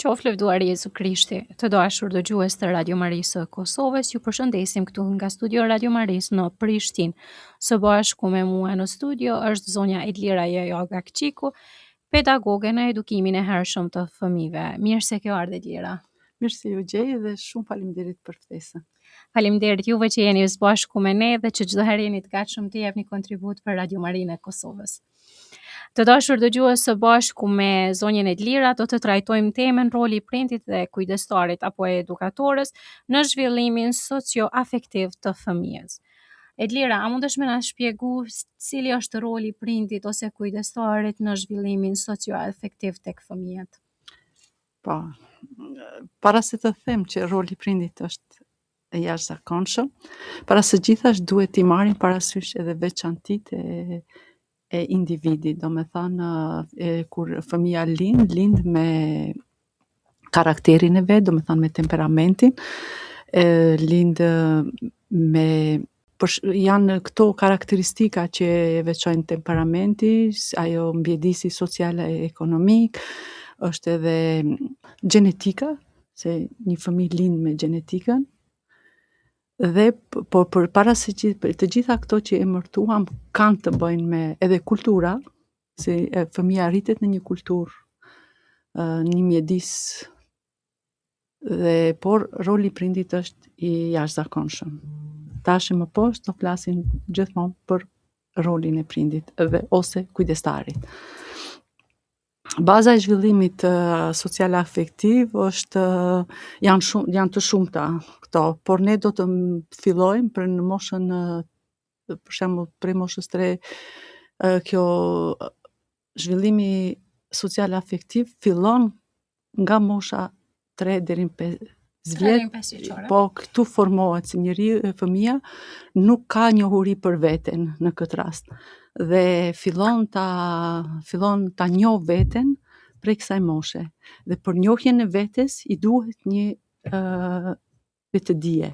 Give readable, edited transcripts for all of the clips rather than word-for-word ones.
Qoftë lëvduar Jezu Krishti, të dashur dëgjues të Radio Marisë së Kosovës, ju përshëndesim këtu nga studio Radio Marisë në Prishtinë. Së bashku me mua në studio është zonja Edlira Jojo Gakçiku, pedagoge në edukimin e hershëm të fëmijëve. Mirë se ke ardhur Edlira. Mirë se ju gjej dhe shumë faleminderit për ftesën. Faleminderit juve që jeni së bashku me ne dhe që çdo herë jeni të gatshëm të jepni kontribut për Radio Marinë e Kosovës. Të dashur dëgjues, së bashku me zonjën Edlira do të trajtojmë temën roli i prindit dhe kujdestarit apo edukatorës në zhvillimin socio-afektiv të fëmijës. Edlira, a mundesh me na shpjegu cili është roli i prindit ose kujdestarit në zhvillimin socio-afektiv tek fëmijët? Po, para se të them që roli i prindit është e jashtëzakonshëm, para së gjithash duhet t'i marrim parasysh edhe veçantitë e individit, do me thënë kur fëmija lind me karakterin e vet, do me thënë me temperamentin, lind me janë këto karakteristika që e veçojnë temperamenti, ajo mbijedisi social e ekonomik, është edhe gjenetika, se një fëmijë lind me gjenetikën, dhe por para se të gjitha këto që emërtuam kanë të bëjnë me edhe kultura, se fëmija rritet në një kulturë, një mjedis, dhe por roli i prindit është i jashtëzakonshëm. Tash më poshtë do flasim gjithmonë për rolin e prindit edhe ose kujdestarit. Baza e zhvillimit social afektiv është janë të shumta këto, por ne do të fillojmë për në moshën për shembull prej moshës 3, kjo zhvillimi social afektiv fillon nga mosha 3 deri në 5 vjet. Po këtu formohet si fëmija nuk ka njohuri për veten në këtë rast. Dhe fillon ta njoh veten prej kësaj moshe. Dhe për njohjen e vetes i duhet një vetëdije.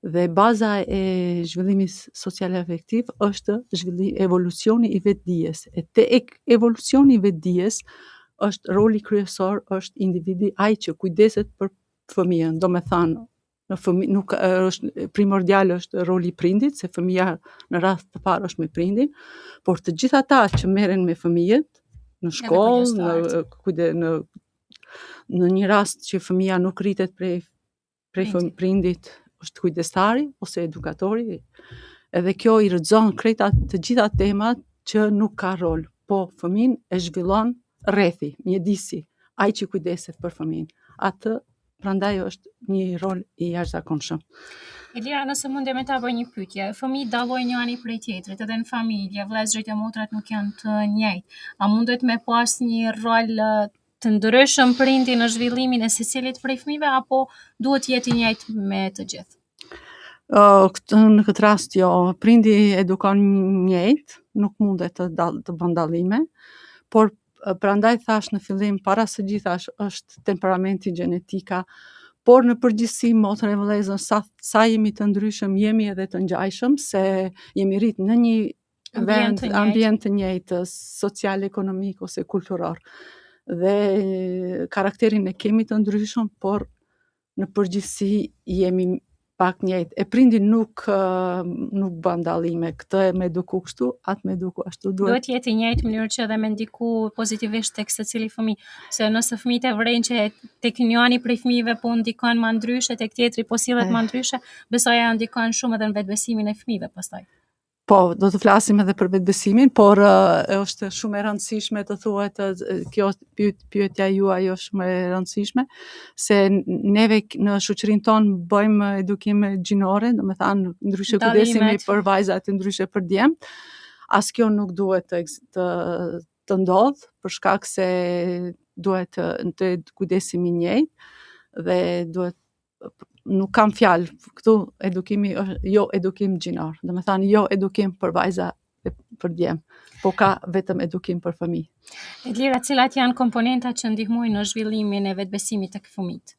Dhe baza e zhvillimit social afektiv është evolucioni i vetdijes. E te evolucioni i vetdijes është roli kryesor, është individi ai që kujdeset për fëmijën, do me thënë në fëmijë nuk është primordial është roli i prindit, se fëmija në rast të parë është me prindin, por të gjithë ata që merren me fëmijët në shkollë, në një rast që fëmija nuk rritet prej prindit, është kujdestari ose edukatori, edhe kjo i rrëzon krejt të gjitha temat që nuk ka rol, po fëmin e zhvillon rrethi, mjedisi, ai që kujdeset për fëmin. Atë prandaj është një rol i jashtëzakonshëm. Edlira, nëse mundem ta bëj një pyetje, fëmijët dallojnë njëri prej tjetrit, edhe në familje, vëllezërit e motrat nuk janë të njëjtë. A mundet me pas një rol të ndryshëm prindi në zhvillimin e secilit prej fëmijëve apo duhet jetë i njëjtë me të gjithë? Në këtë rast jo, prindi edukon njëjtë, nuk mundet të bën dallime, por prandaj thash në fillim, para së gjithash është temperamenti, gjenetika, por në përgjithësi motra e vëllezër sa jemi të ndryshëm, jemi edhe të ngjajshëm, se jemi rrit në një ambient të njëjtë, social, ekonomik ose kulturor. Dhe karakterin e kemi të ndryshëm, por në përgjithësi jemi pak njëjtë. E prindi nuk bën dallime, këtë me eduku kështu, atë me eduku ashtu. Duhet jetë i njëjtë mënyrë që edhe me ndiku pozitivisht tek secili fëmijë, se nëse fëmijët e vren që tek njëri prej fëmijëve po ndikon më ndryshe, tek tjetri po sillet më ndryshe, besoj ajo ndikon shumë edhe në vetbesimin e fëmijëve pastaj. Po, do të flasim edhe për vetbesimin, por është shumë e rëndësishme të thuhet, kjo pyetja juaj është shumë e rëndësishme, se neve në shoqërinë tonë bëjmë edukim gjinore, do me thënë ndryshe kujdesemi për vajzat, ndryshe për djemt. As kjo nuk duhet të ndodh, për shkak se duhet të kujdesemi njëjtë dhe duhet nuk kam fjalë, këtu edukimi është jo edukim gjinor, do me thënë jo edukim për vajza e për djem, po ka vetëm edukim për fëmijë. Edlira, cilat janë komponentat që ndihmojnë në zhvillimin e vetbesimit tek fëmijët?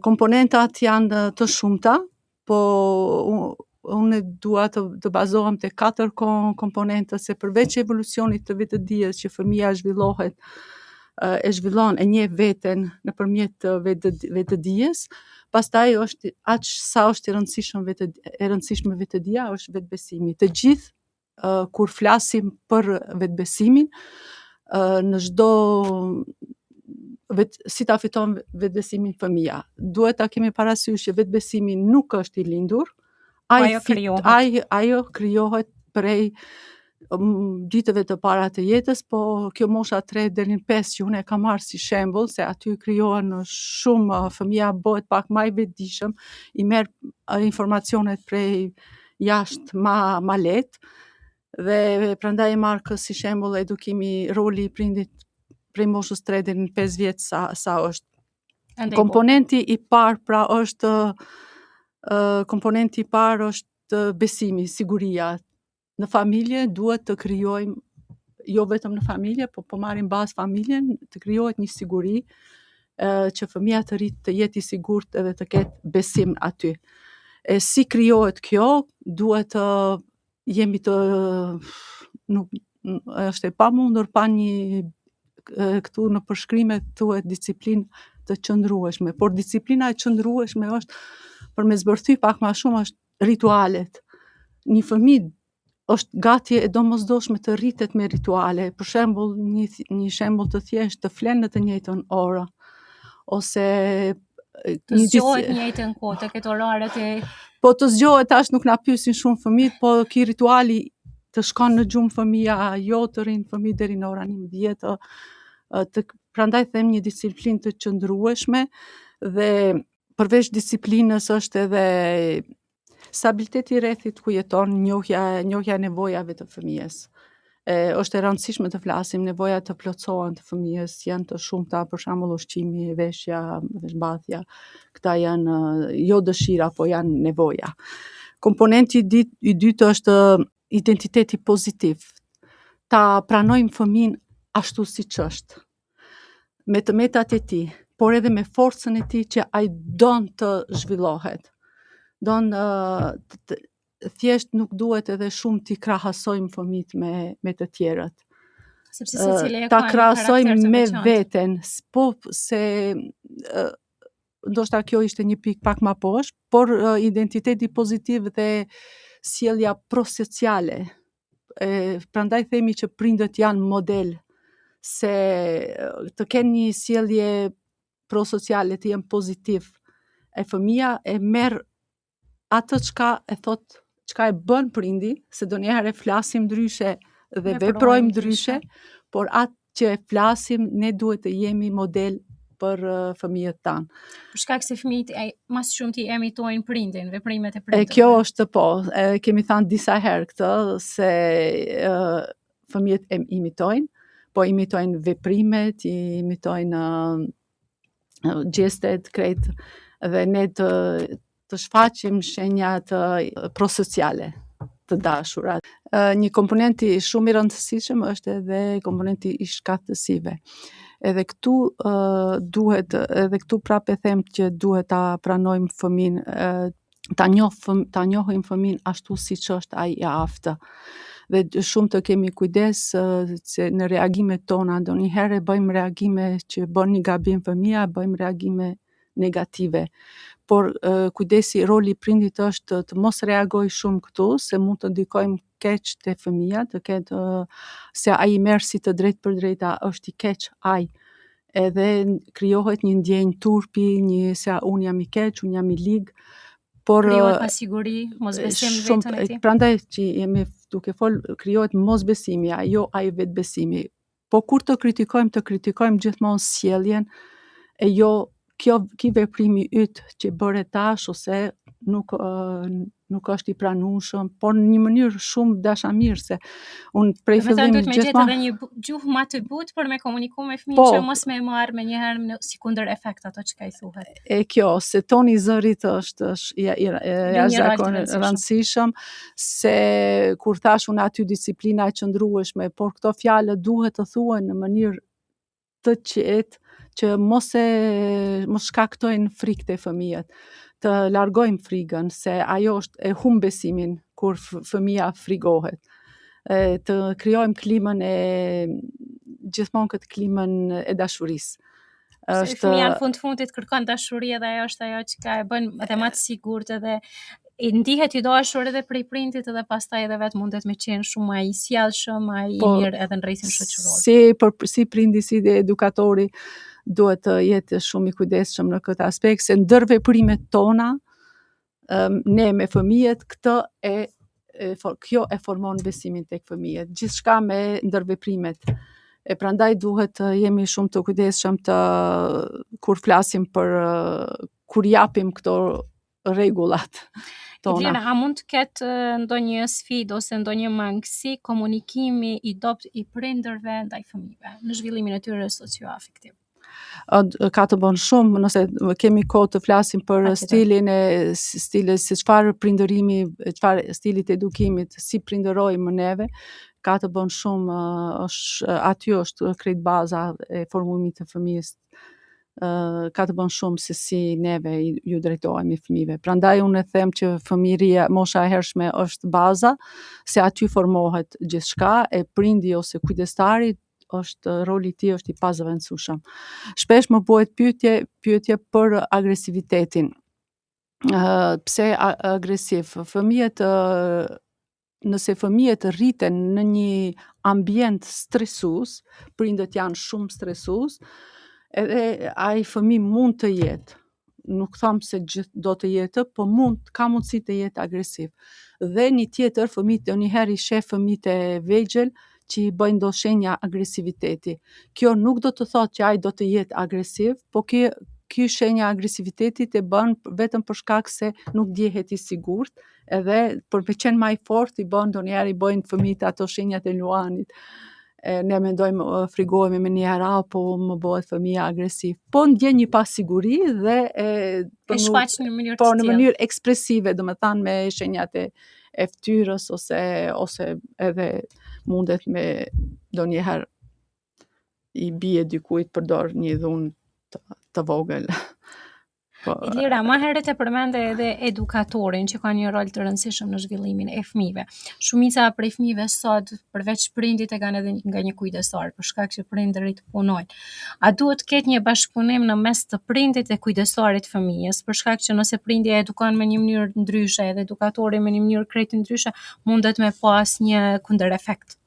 Komponentat janë të shumta, po unë dua të bazohem te 4 komponente, se përveç evolucionit të vetëdijes që fëmija zhvillohet e zhvillon, e njeh veten nëpërmjet vetëdijes, pastaj është aq sa është e rëndësishme vetëdia, është vetbesimi. Të gjithë kur flasim për vetbesimin, në çdo si ta fiton vetbesimin fëmia. Duhet ta kemi parasysh që vetbesimi nuk është i lindur, ajo krijohet prej ditëve të para të jetës, po kjo mosha 3 deri në 5 që unë e kam marrë si shembull, se aty krijohen shumë, fëmia bëhet pak më i vetëdijshëm, i merr informacionet prej jashtë ma lehtë, dhe prandaj e marr kë si shembull edukimi, roli i prindit prej moshës 3 deri në 5 vjeç sa është. Komponenti i parë pra është komponenti i parë është besimi, siguria. Në familje duhet të krijojmë, jo vetëm në familje, po marrim bazë familjen, të krijohet një siguri që fëmia të rritë të jetë i sigurt edhe të ketë besim aty. E si krijohet kjo, duhet të jemi të është e pamundur pa një këtu në përshkrime thuhet disiplinë të qëndrueshme, por disiplina e qëndrueshme është, për me zbërthy pak më shumë, është ritualet. Një fëmijë është gati e domosdoshme të rritet me rituale. Për shembull, një shembull të thjeshtë, të flenë në të njëjtën orë, ose të zgjohet në njëjtën kohë, të ketë oraret e... Po të zgjohet tash nuk na pyesin shumë fëmijët, po ky rituali të shkon në gjumë fëmia, jo të rinë fëmijë deri në orën 11, prandaj them një disiplinë të qëndrueshme, dhe përveç disiplinës është edhe stabiliteti i rrethit ku jeton, njohja e nevojave të fëmijës. Është e rëndësishme të flasim, nevojat të plotësohen të fëmijës janë të shumta, për shembull ushqimi, veshja, veshmbathja. Këta janë jo dëshira, po janë nevoja. Komponenti i dytë është identiteti pozitiv. Ta pranojmë fëmin ashtu siç është, me të metat e tij, por edhe me forcën e tij që ai don të zhvillohet. Thjesht nuk duhet edhe shumë t'i krahasojmë fëmijët me të tjerët. Sepse secili ta krahasojmë me veten, po se ndoshta kjo ishte një pikë pak më poshtë, por identiteti pozitiv dhe sjellja prosociale. Prandaj themi që prindët janë model, se të kenë një sjellje prosociale, të jenë pozitiv. E fëmia e merr atë çka e thot, çka e bën prindi, se donjëherë flasim ndryshe dhe veprojmë ndryshe, por atë që e flasim ne duhet të jemi model për fëmijët tanë. Për shkak se fëmijët mas shumti imitojnë prindin, veprimet e prindit. Kjo është kemi thënë disa herë këtë, se fëmijët imitojnë, po imitojnë veprimet, imitojnë gjestet krejt, dhe ne të shfaqim shenja të prosociale të dashurat. Një komponenti shumë i rëndësishëm është edhe komponenti i shkaktësive. Edhe këtu prapë e them që duhet ta pranojmë fëmin, ta njohim fëmin ashtu siç është ai i aftë. Dhe shumë të kemi kujdes se në reagimet tona ndonjëherë bëjmë reagime që bën një gabim fëmia, bëjmë reagime negative. Por kujdesi, roli i prindit është të mos reagoj shumë këtu, se mund të ndikojmë keq te fëmia, të ketë se ai merr si të drejtë për drejta, është i keq ai. Edhe krijohet një ndjenjë turpi, se unë jam i keq, unë jam i lig, por krijohet pasiguri, mosbesim vetën e tij. Prandaj që jemi duke krijohet mosbesimi, jo ai vetbesimi. Po kur të kritikojmë gjithmonë sjelljen, e jo ky veprimi yt që bëre tash, ose nuk është i pranueshëm, por në një mënyrë shumë dashamirëse. Unë prej fillimit gjithmonë duhet me gjetë edhe një gjuhë më të butë për me komunikuar me fëmijën, që mos me marr menjëherë si kundër efekt ato çka i thuhet. Kjo, se toni i zërit është jashtëzakonisht rëndësishëm, se kur thash unë aty disiplina e qëndrueshme, por këto fjalë duhet të thuhen në mënyrë të qetë, që mos shkaktojnë frikë te fëmijët, të largojmë frikën, se ajo e humb besimin kur fëmia frigohet. Të krijojmë klimën e gjithmonë këtë klimën e dashurisë. Se fëmia në fundit kërkon dashuri dhe ajo është ajo që ka e bën edhe më të sigurt edhe i ndihet i dashur edhe prej prindit edhe pastaj edhe vetë mundet me qenë shumë më i sjellshëm, më i mirë edhe në rrethin shoqëror. Si prindi si dhe edukatori duhet të jetë shumë i kujdesshëm në këtë aspekt, se ndër veprimet tona ne me fëmijët kjo e formon besimin tek fëmijët, gjithçka me ndërveprimet. E prandaj duhet të jemi shumë të kujdesshëm kur flasim kur japim këto rregullat tona. Lira, a mund të ketë ndonjë sfidë ose ndonjë mangësi komunikimi i dobët i prindërve ndaj fëmijëve në zhvillimin e tyre socioafektiv? Ka të bën shumë, nëse kemi kohë të flasim për stilin si çfarë prindërimi, çfarë stilit edukimit, si prindërojmë neve, ka të bën shumë, aty është krejt baza e formimit të fëmijës. Ka të bën shumë se si neve ju drejtohemi fëmijëve. Prandaj unë e them që fëmijëria, mosha e hershme është baza, se aty formohet gjithçka, e prindi ose kujdestari roli i tij është i pazëvendësueshëm. Shpesh më bëhet pyetje për agresivitetin. Pse agresiv? Nëse fëmijët rriten në një ambient stresues, prindët janë shumë stresues, edhe ai fëmijë mund të jetë, nuk them se gjithë do të jetë, po ka mundësi të jetë agresiv. Dhe një tjetër, fëmijët ndonjëherë i sheh fëmijët e vegjël që i bëjnë do shenja agresiviteti. Kjo nuk do të thotë që ai do të jetë agresiv, po ky shenja agresivitetit e bën vetëm për shkak se nuk ndjehet i sigurt, edhe për me qenë më i fortë ndonjëherë i bëjnë fëmijët ato shenjat e Luanit. Ne mendojmë, frigohemi me një hera, po më bëhet fëmija agresiv. Po ndjen një pasiguri dhe e shfaq në mënyrë të tillë. Në mënyrë ekspresive, domethënë me shenjat e fytyrës ose edhe mundet me ndonjëherë i bie dikujt përdor një dhunë të vogël. Lira, më herët e përmende edhe edukatorin që ka një rol të rëndësishëm në zhvillimin e fëmijëve. Shumica prej fëmijëve sot, përveç prindit e kanë edhe nga një kujdestar, për shkak që prindërit punojnë. A duhet të ketë një bashkëpunim në mes të prindit e kujdestarit fëmijës, për shkak që nëse prindi e edukon me një mënyrë ndryshe edhe edukatori me një mënyrë krejt ndryshe, mundet me pas një kundërefekt?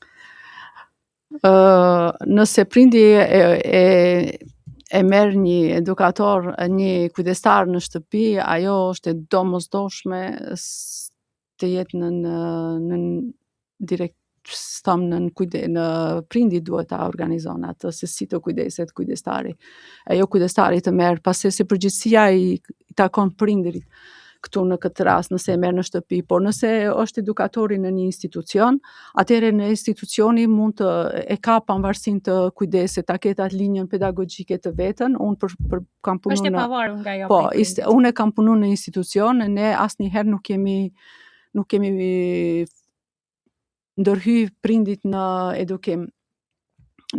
Nëse prindi e merr një edukator, një kujdestar në shtëpi, ajo është e domosdoshme të jetë në direkt në prindi duhet ta organizon atë, se si të kujdeset kujdestari. Ajo kujdestari të merr, pasi se përgjegjësia i takon prindërit këtu në këtë rast, nëse e merr në shtëpi, por nëse është edukatori në një institucion, atëherë në institucioni mund të e ka pavarësinë të kujdeset, ta ketë atë linjën pedagogjike të vetën. Unë kam punuar është e pavarur nga ajo. Po, unë kam punuar në institucion, ne asnjëherë nuk kemi ndërhy prindit në edukim.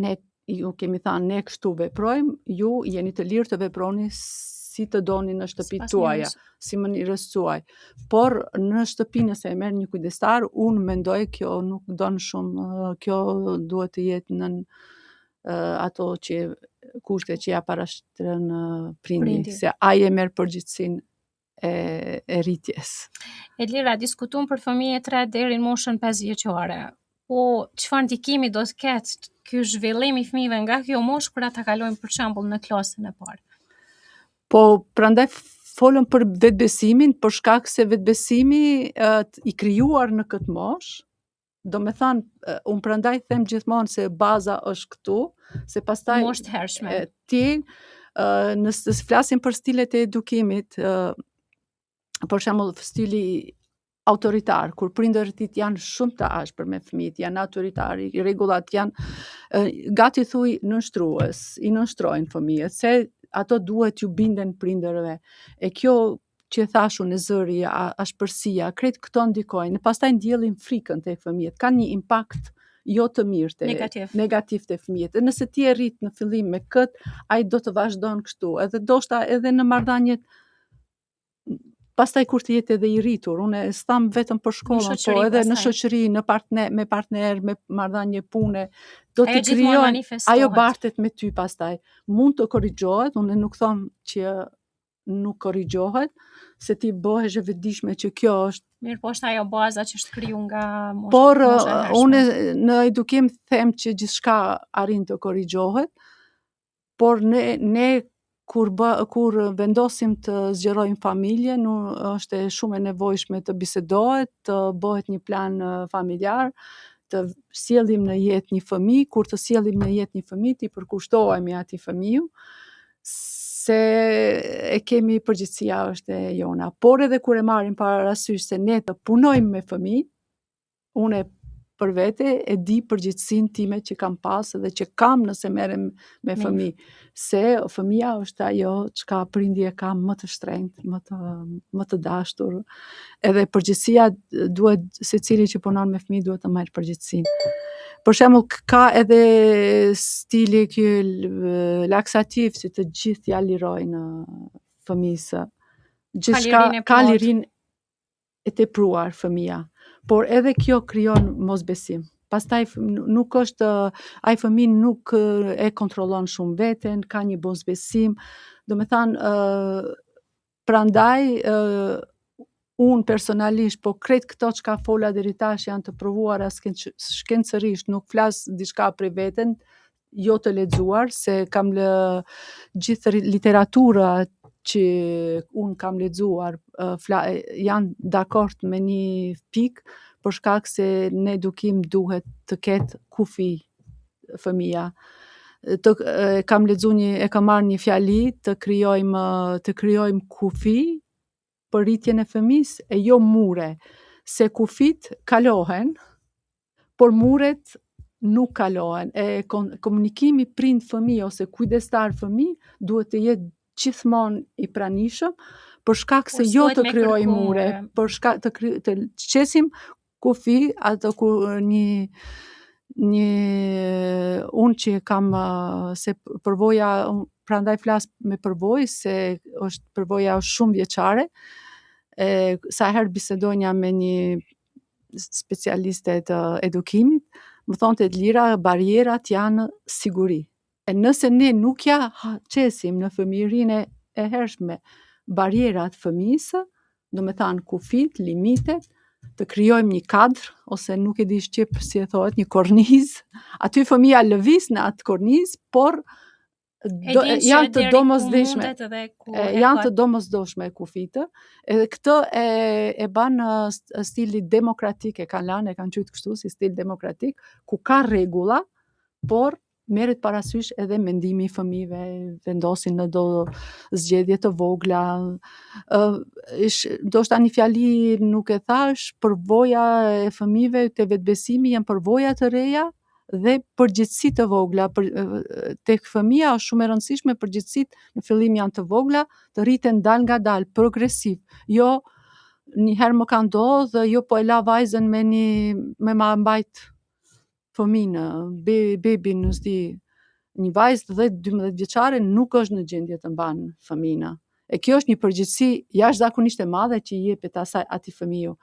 Ne ju kemi thënë, ne kështu veprojmë, ju jeni të lirë të veproni si të doni në shtëpitë tuaja, si mënyrës tuaj. Por në shtëpi nëse e merr një kujdestar, unë mendoj kjo nuk don shumë, kjo duhet të jetë në ato kushtet që ja parashtron prindi, se ai e merr përgjegjësinë e rritjes. Lira, diskutuam për fëmijë 3 deri në moshën 5 vjeçare. Po çfarë ndikimi do të ketë ky zhvillim i fëmijëve nga kjo moshë kur ata kalojnë për shembull në klasën e parë? Po prandaj folëm për vetbesimin, për shkak se vetbesimi i krijuar në këtë moshë, domethënë unë prandaj them gjithmonë se baza është këtu, se pastaj moshë të hershme. Nëse flasim për stilet e edukimit, për shembull stili autoritar, kur prindërit janë shumë të ashpër me fëmijët, janë autoritari, rregullat janë gati thuj nënshtrues, i nënshtrojnë fëmijët, se ato duhet ju binden prindërve. E kjo që thash unë, zëri, ashpërsia, krejt këto ndikojnë, pastaj ndjellin frikën te fëmijët, kanë një impakt jo të mirë negativ te fëmijët. E nëse ti e rrit në fillim me këtë, ai do të vazhdon kështu, edhe ndoshta edhe në marrëdhëniet pastaj kur të jetë edhe i rritur, unë s'them vetëm për shkollën, po edhe në shoqëri, me partner, me marrëdhënie pune, do të krijojë, ajo bartet me ty pastaj. Mund të korrigjohet, unë nuk them që nuk korrigjohet, se ti bëhesh e vetëdijshme që kjo është. Mirë, po është ajo baza që është kriju nga mosha. Por unë në edukim them që gjithçka arrin të korrigjohet, por ne kur vendosim të zgjerojmë familje, është shumë e nevojshme të bisedohet, të bëhet një plan familjar, të sjellim në jetë një fëmijë, kur të sjellim në jetë një fëmijë, ti përkushtohemi atij fëmiu, se e kemi përgjegjësia është e jona. Por edhe kur e marrim parasysh se ne të punojmë me fëmijë, unë për vete e di përgjegjësinë time që kam pas edhe që kam nëse merrem me fëmijë, se fëmia është ajo çka prindi e ka më të shtrenjtë, më të dashur. Edhe përgjegjësia duhet, secili që punon me fëmijë duhet të marrë përgjegjësinë. Për shembull, ka edhe stili ky laksativ që të gjithë ja lirojnë fëmijës. Gjithçka ka lirinë e tepruar fëmia. Por edhe kjo krijon mosbesim. Pastaj nuk është, ai fëmijë nuk e kontrollon shumë veten, ka një mosbesim. Domethënë, prandaj unë personalisht, po krejt këto çka fola deri tash janë të provuara shkencërisht, nuk flas diçka prej veten, jo të lexuar, se kam gjithë literatura që unë kam lexuar janë dakord me një pikë, për shkak se në edukim duhet të ketë kufi fëmia. E kam marrë një fjali të krijojmë kufi për rritjen e fëmisë, e jo mure, se kufit kalohen, por muret nuk kalohen. Komunikimi prind-fëmijë ose kujdestar fëmijë duhet të jetë gjithmonë i pranishëm, për shkak se jo të krijojmë mure, për shkak të qesim kufi, ato kur unë që kam, se përvoja, prandaj flas me përvojë, se përvoja është shumë vjeçare, sa herë bisedonja me një specialiste të edukimit, më thonte Lira, barierat janë siguri. E nëse ne nuk ja qesim në fëmijërinë e hershme barierat fëmijës, do me thanë kufit, limitet, të krijojmë një kadr, ose nuk e di shqip si e thohet, një kornizë, aty fëmija lëviz në atë kornizë, por janë të domosdoshme. Janë të domosdoshme kufitë, edhe këtë e ban stili demokratik, e kanë qujtë kështu si stil demokratik, ku ka rregulla, por merret parasysh edhe mendimi i fëmijëve, vendosin në do zgjedhje të vogla. Ndoshta një fjali nuk e thash, përvoja e fëmijëve te vetbesimi janë përvoja të reja dhe përgjegjësi të vogla. Tek fëmia është shumë e rëndësishme përgjegjësitë në fillim janë të vogla, të rriten dal nga dal, progresiv. Jo, një herë më ka ndodhur, jo po e la vajzën me ma mbajt fëminë, bebin, një vajzë 10-12 vjeçare nuk është në gjendje të mban fëminë. E kjo është një përgjegjësi jashtëzakonisht e madhe që i jepet atij fëmiu.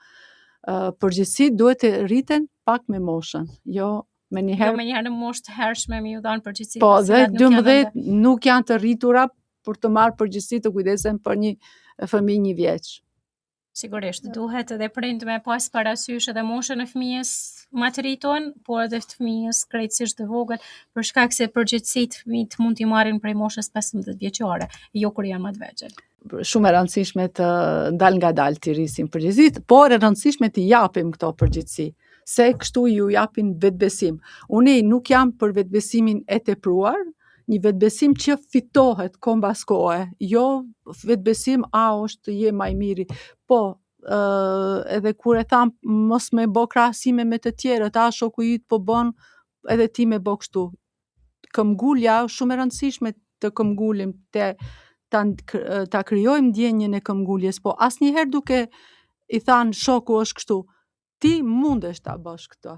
Përgjegjësitë duhet të rriten pak me moshën, jo me një herë. Jo me një herë në moshë të hershme mi u dhanë përgjegjësi. Po, dhe 12 nuk janë të rritura për të marrë përgjegjësi të kujdesen për një fëmijë 1 vjeç. Sigurisht, duhet edhe prind me pas parasysh edhe moshën e fëmijës më të rritur, por edhe të fëmijës krejtësisht të vogël, për shkak se përgjegjësitë fëmijët mund t'i marrin prej moshës 15 vjeçare, jo kur janë më të vegjël. Shumë e rëndësishme të dal nga dal t'i rrisim përgjegjësitë, por e rëndësishme t'i japim këto përgjegjësi, se kështu ju japin vetbesim. Unë nuk jam për vetbesimin e tepruar, një vetbesim që fitohet kohë mbas kohe, jo vetbesim është je më i miri. Po, edhe kur e tham mos me bë krahasime me të tjerët, shoku yt po bën, edhe ti me bë kështu. Këmbgulja është shumë e rëndësishme të këmbgulim, ta krijojmë ndjenjën e këmbguljes, po asnjëherë duke i thanë shoku është kështu, ti mundesh ta bësh këtë.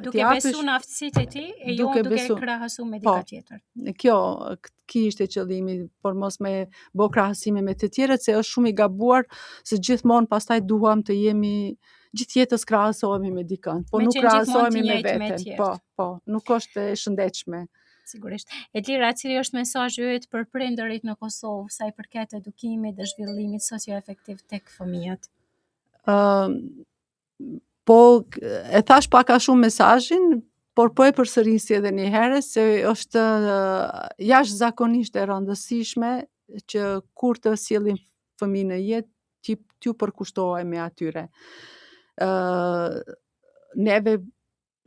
Duke besu në aftësitë e ti, e jo duke krahasu me dika tjetër. Ky ishte qëllimi, por mos me bë krahasime me të tjerët, se është shumë i gabuar, se gjithmonë pastaj duam të jemi gjithë jetës krahasohemi me dikën, po nuk krahasohemi me veten. Po, nuk është e shëndetshme. Sigurisht. Edlira, cili është mesazhi yt për prindërit në Kosovë sa i përket edukimit dhe zhvillimit socioafektiv tek fëmijët? Po, e thash pak a shumë mesazhin, por po e përsërisje edhe një herë, se është jashtëzakonisht e rëndësishme që kur të sjellim fëmijë në jetë, t'ju përkushtohemi atyre. Neve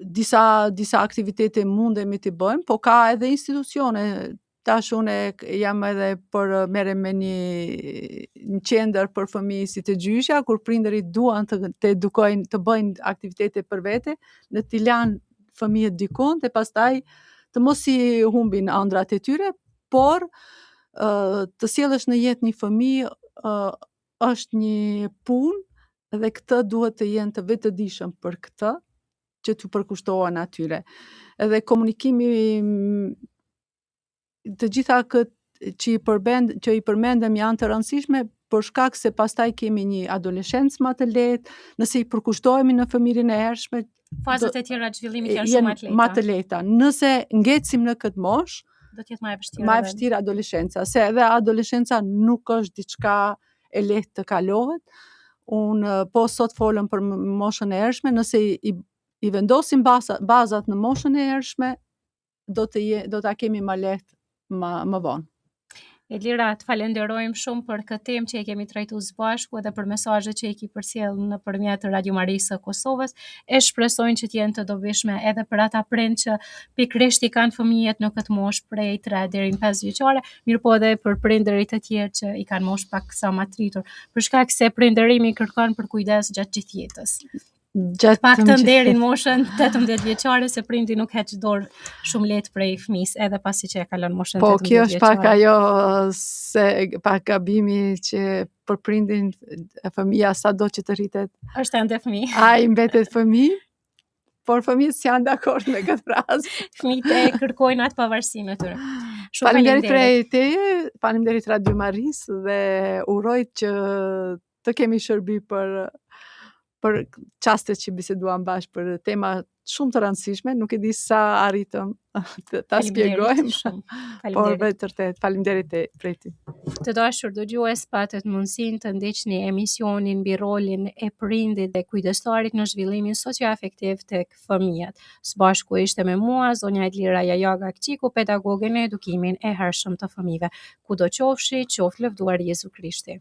disa aktivitete mundemi t'i bëjmë, po ka edhe institucione. Tash unë jam edhe merrem me një qendër për fëmijë si të gjyqja, kur prindërit duan të edukojnë, të bëjnë aktivitete për vete, në t'i lanë fëmijët dikon, dhe pastaj të mos i humbin ëndrat e tyre, por të sjellësh në jetë një fëmijë është një punë dhe këtë duhet të jenë të vetëdijshëm për këtë, që t'u përkushtohen atyre. Edhe komunikimi të gjitha këtë që i përmendëm janë të rëndësishme, për shkak se pastaj kemi një adoleshencë më të lehtë, nëse i përkushtohemi në fëmijën e hershme, fazat e tjera të zhvillimit janë shumë më të lehta. Nëse ngecim në këtë moshë, do të jetë më e vështirë adoleshenca, se edhe adoleshenca nuk është diçka e lehtë të kalohet. Unë po sot folëm për moshën e hershme, nëse i vendosim bazat në moshën e hershme, do ta kemi më lehtë më vonë. Edlira, të falenderojmë shumë për këtë temë që e kemi trajtuar së bashku edhe për mesazhet që i ki përcjell nëpërmjet Radio Marisë së Kosovës. E shpresojnë që të jenë të dobishme edhe për ata prindë që pikërisht i kanë fëmijët në këtë moshë prej 3 deri në 5 vjeçare, mirëpo edhe për prindërit të tjerë që i kanë moshë pak sa më të rritur, për shkak se prindërimi kërkon për kujdes gjatë gjithë jetës. Pak të nderin moshën 18 vjeçare, se prindi nuk heq dorë shumë lehtë prej fëmisë, edhe pasi që e kalon moshën 18 vjeçare. Po, kjo është pak ajo, se pak gabimi që për prindin fëmija sado që të rritet, është ende fëmijë. Ai mbetet fëmijë, por fëmijët s'janë dakord me këtë frazë. Fëmijët e kërkojnë atë pavarësinë e tyre. Faleminderit prej teje, faleminderit Radio Marisë, dhe uroj që të kemi shërbi për çastet që biseduam bashkë për tema shumë të rëndësishme, nuk e di sa arritëm ta shpjegojmë, por vërtet faleminderit prej ty. Të dashur dëgjues, patët mundësinë të ndiqni emisionin mbi rolin e prindit dhe kujdestarit në zhvillimin socioafektiv tek fëmijët. Së bashku ishte me mua zonja Edlira Jajaga Kqiku, pedagoge në edukimin e hershëm të fëmijëve. Kudo qofshi, qoftë lëvduar Jezu Krishti.